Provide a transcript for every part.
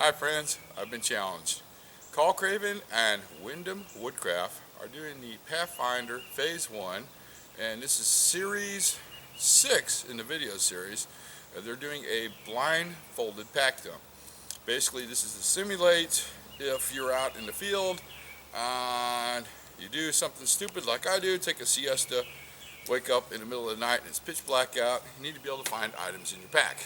Hi friends, I've been challenged. Kullcraven and Windham Woodcraft are doing the Pathfinder Phase 1, and this is Series 6 in the video series. They're doing a blindfolded pack dump. Basically, this is to simulate if you're out in the field and you do something stupid like I do, take a siesta, wake up in the middle of the night and it's pitch black out, you need to be able to find items in your pack.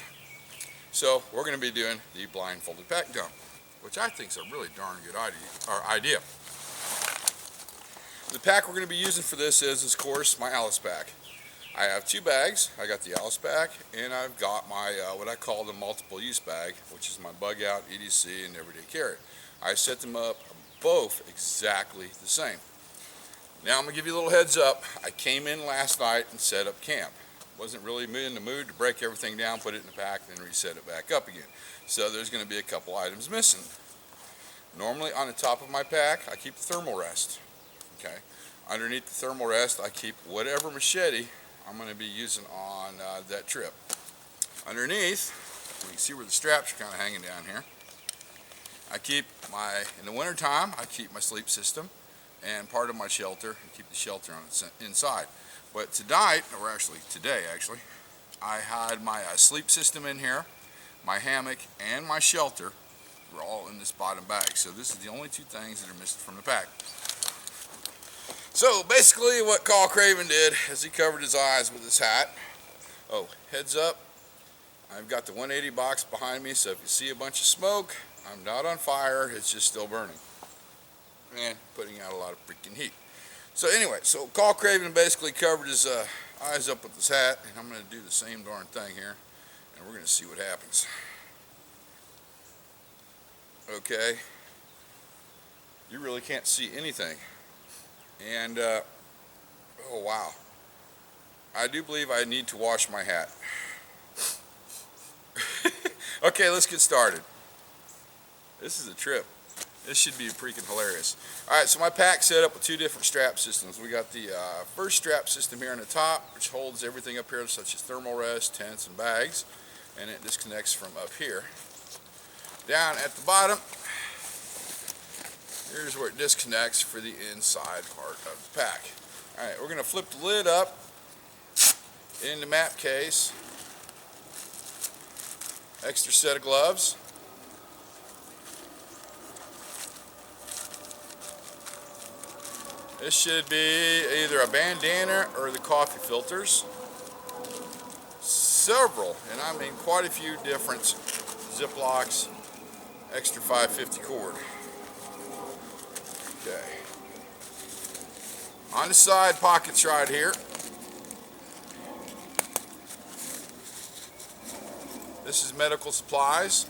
So we're going to be doing the blindfolded pack dump, which I think is a really darn good idea. The pack we're going to be using for this is, of course, my Alice pack. I have two bags. I got the Alice pack, and I've got my what I call the multiple use bag, which is my bug out, EDC, and everyday carry. I set them up both exactly the same. Now I'm going to give you a little heads up. I came in last night and set up camp. Wasn't really in the mood to break everything down, put it in the pack, then reset it back up again. So there's going to be a couple items missing. Normally on the top of my pack, I keep the thermal rest. Okay. Underneath the thermal rest, I keep whatever machete I'm going to be using on that trip. Underneath, you can see where the straps are kind of hanging down here. I keep in the winter time, I keep my sleep system and part of my shelter, and keep the shelter on the inside. But tonight, or today, I had my sleep system in here, my hammock, and my shelter were all in this bottom bag. So this is the only two things that are missing from the pack. So basically what Kullcraven did is he covered his eyes with his hat. Oh, heads up, I've got the 180 box behind me, so if you see a bunch of smoke, I'm not on fire, it's just still burning. And putting out a lot of freaking heat. So anyway, so Kullcraven basically covered his eyes up with his hat, and I'm going to do the same darn thing here, and we're going to see what happens. Okay, you really can't see anything, and oh wow, I do believe I need to wash my hat. Okay, let's get started. This is a trip. This should be freaking hilarious. Alright, so my pack set up with two different strap systems. We got the first strap system here on the top, which holds everything up here such as thermal rest, tents, and bags. And it disconnects from up here. Down at the bottom, here's where it disconnects for the inside part of the pack. Alright, we're going to flip the lid up in the map case. Extra set of gloves. This should be either a bandana or the coffee filters. Several, and I mean quite a few different Ziplocs, extra 550 cord. Okay. On the side pockets right here. This is medical supplies.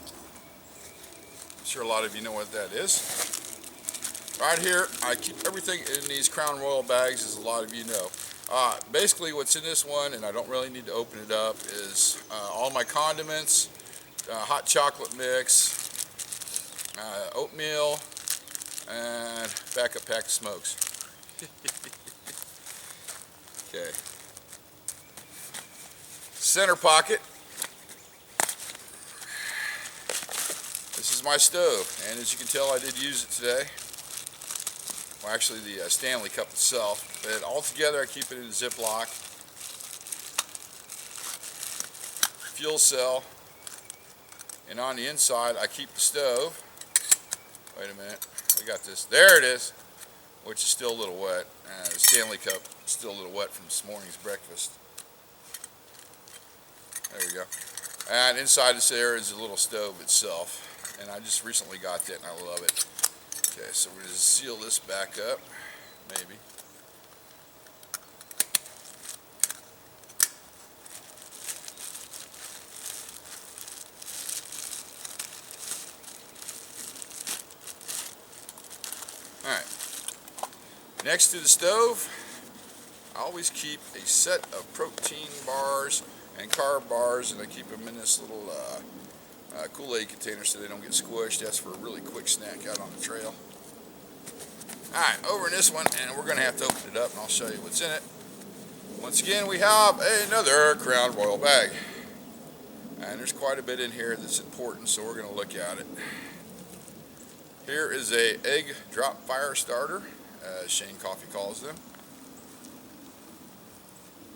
I'm sure a lot of you know what that is. Right here, I keep everything in these Crown Royal bags, as a lot of you know. Basically, what's in this one, and I don't really need to open it up, is all my condiments, hot chocolate mix, oatmeal, and backup pack of smokes. Okay. Center pocket. This is my stove, and as you can tell, I did use it today. Well, actually the Stanley cup itself, but altogether I keep it in a Ziploc. Fuel cell, and on the inside I keep the stove. Wait a minute, I got this, there it is, which is still a little wet. The Stanley cup is still a little wet from this morning's breakfast. There we go. And inside this area is a little stove itself, and I just recently got that and I love it. Okay, so we're going to seal this back up, maybe. Alright, next to the stove, I always keep a set of protein bars and carb bars, and I keep them in this little Kool-Aid container so they don't get squished. That's for a really quick snack out on the trail. Alright, over in this one, and we're going to have to open it up and I'll show you what's in it. Once again, we have another Crown Royal bag. And there's quite a bit in here that's important, so we're going to look at it. Here is a egg drop fire starter, as Shane Coffee calls them.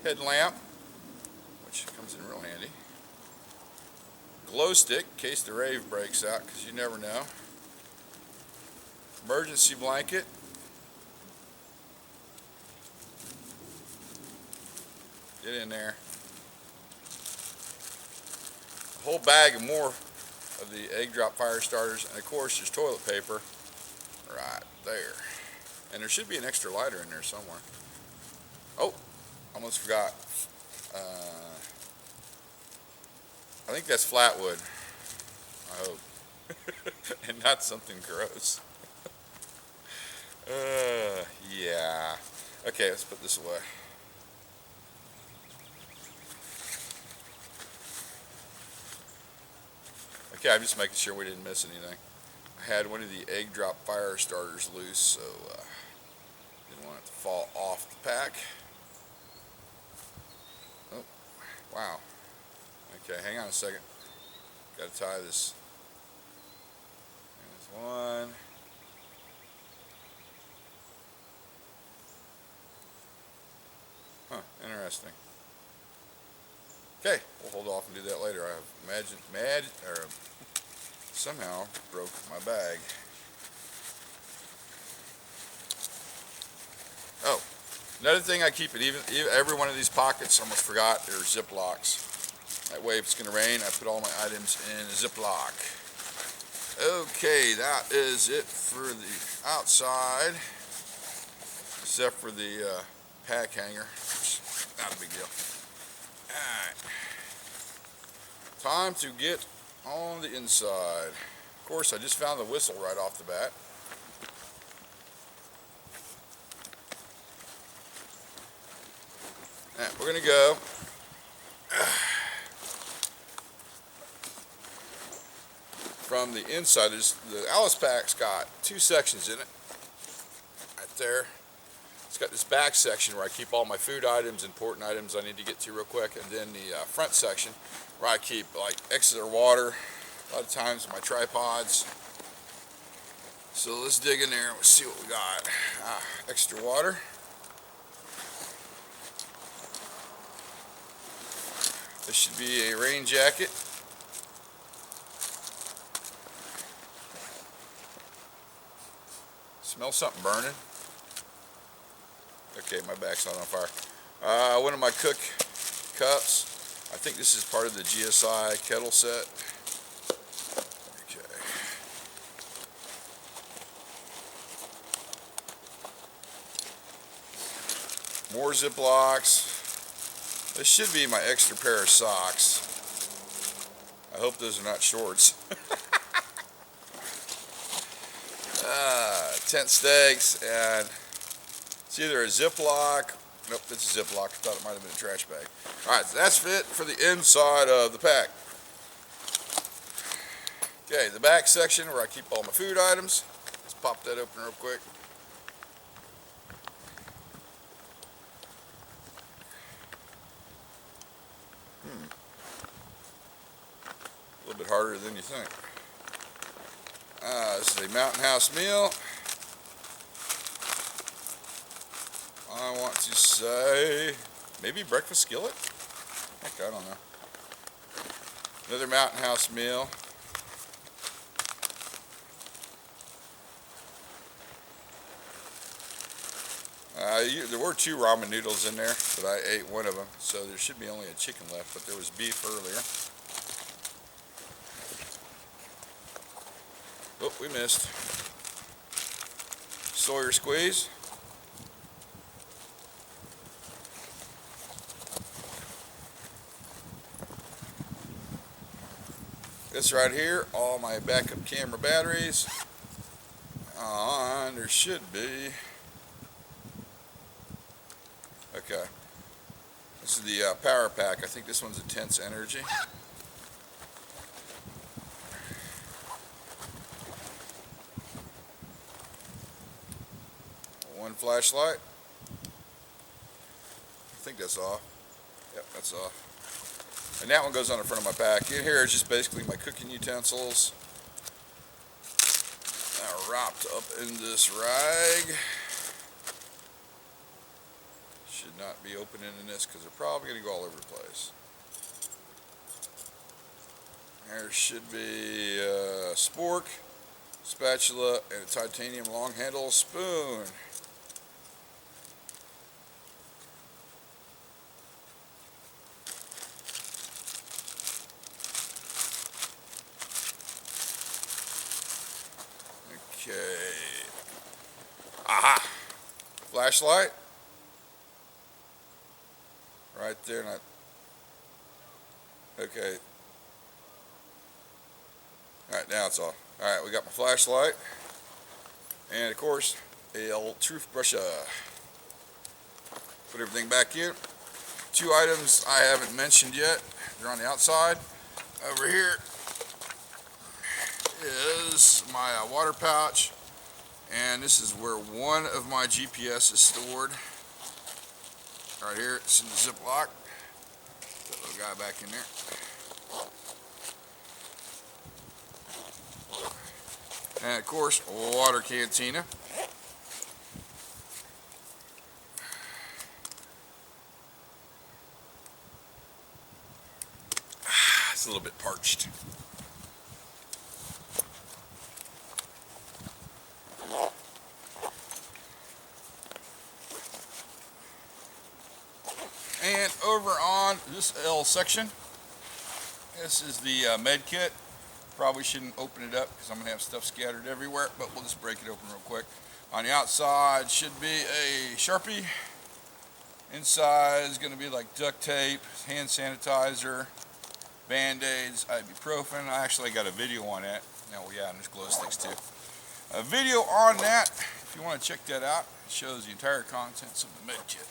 Headlamp, which comes in real handy. Glow stick, in case the rave breaks out, because you never know. Emergency blanket. Get in there. A whole bag of more of the egg drop fire starters, and of course there's toilet paper right there. And there should be an extra lighter in there somewhere. Oh, almost forgot. I think that's flatwood, I hope, and not something gross. Yeah. Okay, let's put this away. Okay, I'm just making sure we didn't miss anything. I had one of the egg drop fire starters loose, so didn't want it to fall off the pack. Oh, wow. Okay, hang on a second. Got to tie this. There's one. Huh, interesting. Okay, we'll hold off and do that later. I somehow broke my bag. Oh, another thing I keep in every one of these pockets, almost forgot, they're Ziplocs. That way if it's going to rain, I put all my items in a Ziploc. Okay, that is it for the outside, except for the pack hanger, which is not a big deal. Alright, time to get on the inside. Of course, I just found the whistle right off the bat. Alright, we're going to go from the inside. The Alice pack's got two sections in it, right there. It's got this back section where I keep all my food items, important items I need to get to real quick, and then the front section where I keep like extra water, a lot of times my tripods. So let's dig in there and see what we got. Extra water. This should be a rain jacket. Smell something burning. Okay, my back's not on fire. One of my cook cups. I think this is part of the GSI kettle set. Okay. More Ziplocs. This should be my extra pair of socks. I hope those are not shorts. Tent stakes, and it's either a Ziploc. Nope, it's a Ziploc. I thought it might have been a trash bag. Alright, so that's it for the inside of the pack. Okay, the back section where I keep all my food items. Let's pop that open real quick. A little bit harder than you think. This is a Mountain House meal. I want to say maybe breakfast skillet? Heck, I don't know. Another Mountain House meal. There were 2 ramen noodles in there, but I ate one of them, so there should be only a chicken left, but there was beef earlier. Oh, we missed. Sawyer squeeze. This right here, all my backup camera batteries. And there should be. Okay. This is the power pack. I think this one's Intense Energy. One flashlight. I think that's off. Yep, that's off. And that one goes on the front of my pack. In here is just basically my cooking utensils. Wrapped up in this rag. Should not be opening in this because they're probably going to go all over the place. There should be a spork, spatula, and a titanium long handle spoon. Okay. Aha! Flashlight. Right there. Not. Okay. Alright, now it's off. Alright, we got my flashlight. And of course, a old toothbrush. Put everything back in. 2 items I haven't mentioned yet. They're on the outside. Over here is my water pouch, and this is where one of my GPS is stored. Right here, it's in the Ziploc. That little guy back in there. And of course, water cantina. It's a little bit parched. And over on this L section, this is the med kit. Probably shouldn't open it up because I'm going to have stuff scattered everywhere, but we'll just break it open real quick. On the outside should be a Sharpie. Inside is going to be like duct tape, hand sanitizer, Band-Aids, ibuprofen. I actually got a video on that. Now, yeah, and there's glow sticks too. A video on that, if you want to check that out. It shows the entire contents of the med kit.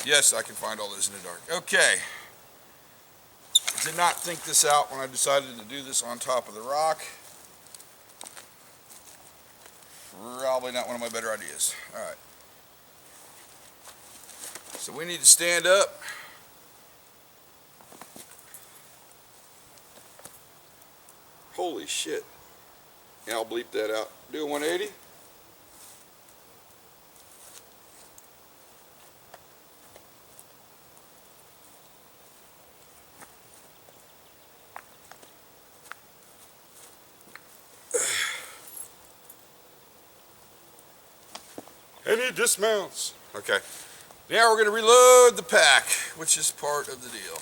Yes, I can find all this in the dark. Okay. Did not think this out when I decided to do this on top of the rock. Probably not one of my better ideas. Alright. So we need to stand up. Holy shit. Yeah, I'll bleep that out. Do a 180. And he dismounts. Okay. Now we're going to reload the pack, which is part of the deal.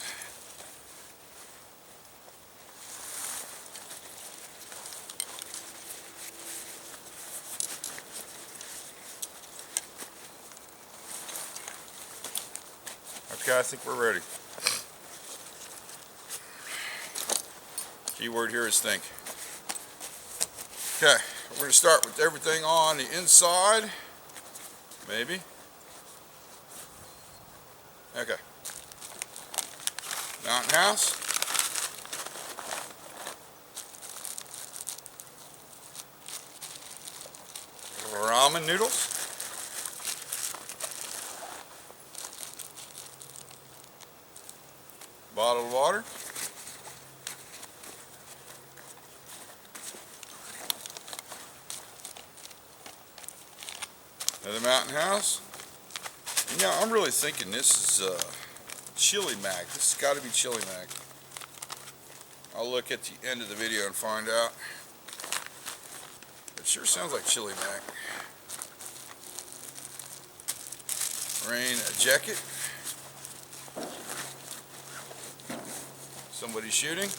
Okay, I think we're ready. Keyword here is think. Okay, we're going to start with everything on the inside. Maybe. Okay. Mountain house. Ramen noodles. Bottled water. Another mountain house. And yeah, I'm really thinking this is chili mac. This has got to be chili mac. I'll look at the end of the video and find out. It sure sounds like chili mac. Rain jacket. Somebody shooting.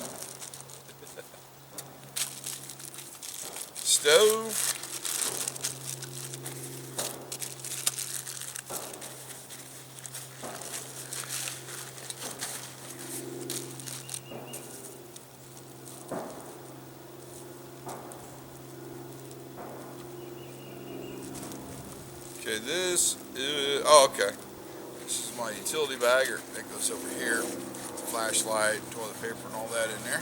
Stove. Okay, this is, oh, okay. This is my utility bag, or that goes over here. Flashlight, toilet paper, and all that in there.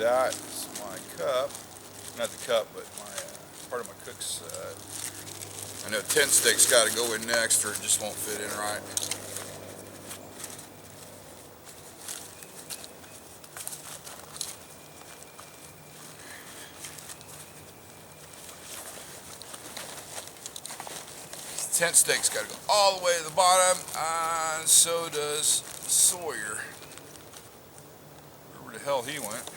that is my cup. Not the cup, but my part of my cook's. I know tent stakes got to go in next, or it just won't fit in right. Tent stakes got to go all the way to the bottom, and so does Sawyer. Where the hell he went?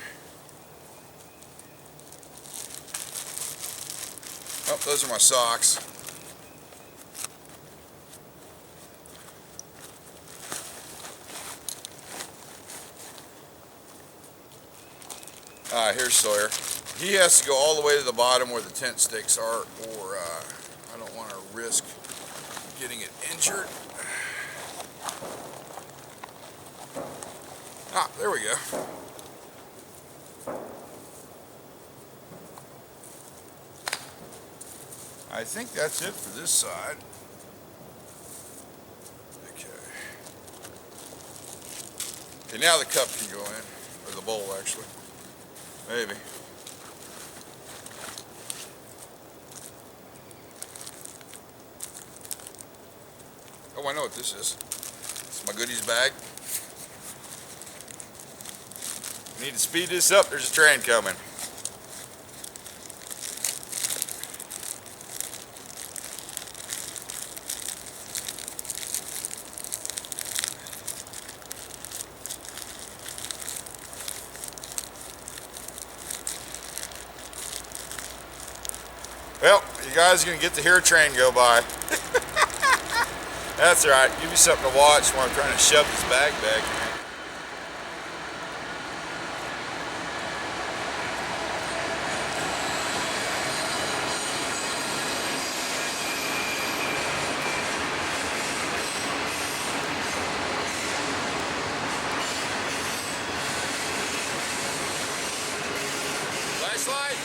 Oh, those are my socks. Here's Sawyer. He has to go all the way to the bottom where the tent stakes are, or I don't want to risk getting it injured. There we go. I think that's it for this side. Okay. Okay, now the cup can go in, or the bowl actually. Maybe. Oh, I know what this is. It's my goodies bag. We need to speed this up. There's a train coming. Well, you guys are going to get to hear a train go by. That's alright. Give me something to watch while I'm trying to shove this bag back in. Flashlight?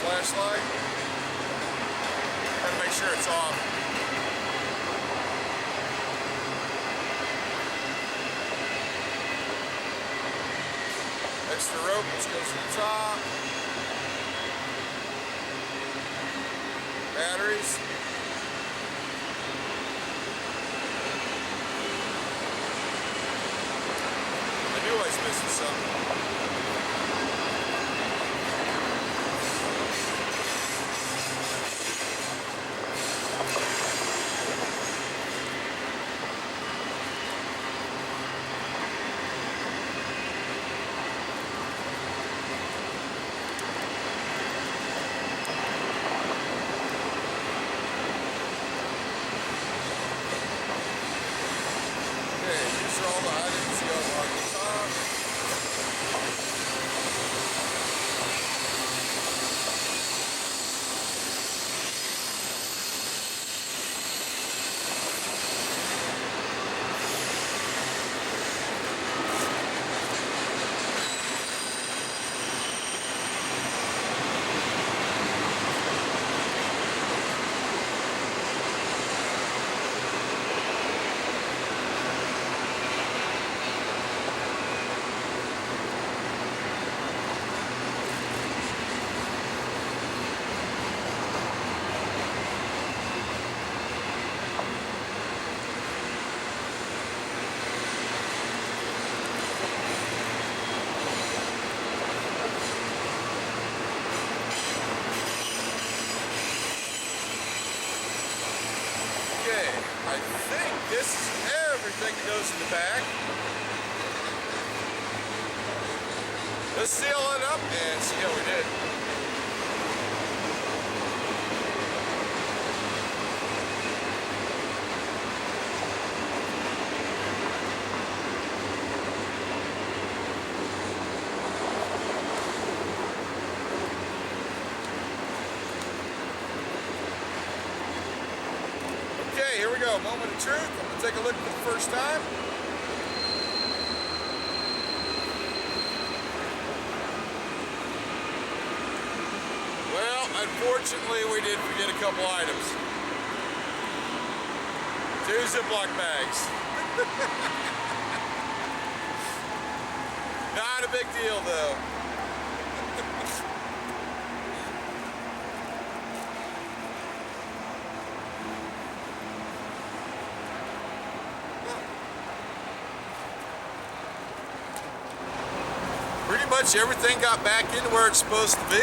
Flashlight. Gotta make sure it's off. Extra rope, which goes to the top. Batteries. I knew I was missing something. I think this is everything that goes in the bag. Let's seal it up and see how we did. go, moment of truth. I'm going to take a look for the first time. Well, unfortunately, we did forget a couple items. 2 Ziploc bags. Not a big deal, though. Pretty much everything got back into where it's supposed to be.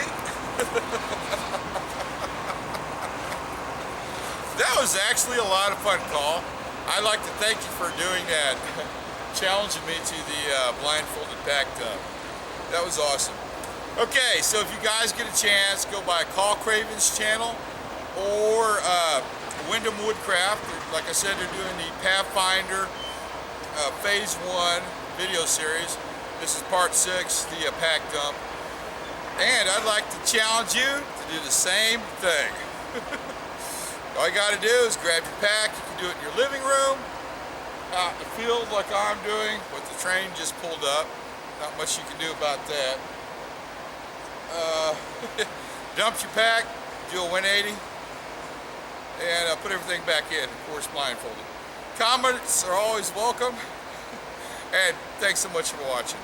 That was actually a lot of fun, Call. I'd like to thank you for doing that, challenging me to the blindfolded pack tub. That was awesome. Okay, so if you guys get a chance, go by Kullcraven's channel or Windham Woodcraft. Like I said, they're doing the Pathfinder Phase 1 video series. This is part 6, the pack dump. And I'd like to challenge you to do the same thing. All you got to do is grab your pack. You can do it in your living room, out in the field like I'm doing, with the train just pulled up. Not much you can do about that. Dump your pack, do a 180, and put everything back in, of course blindfolded. Comments are always welcome, and thanks so much for watching.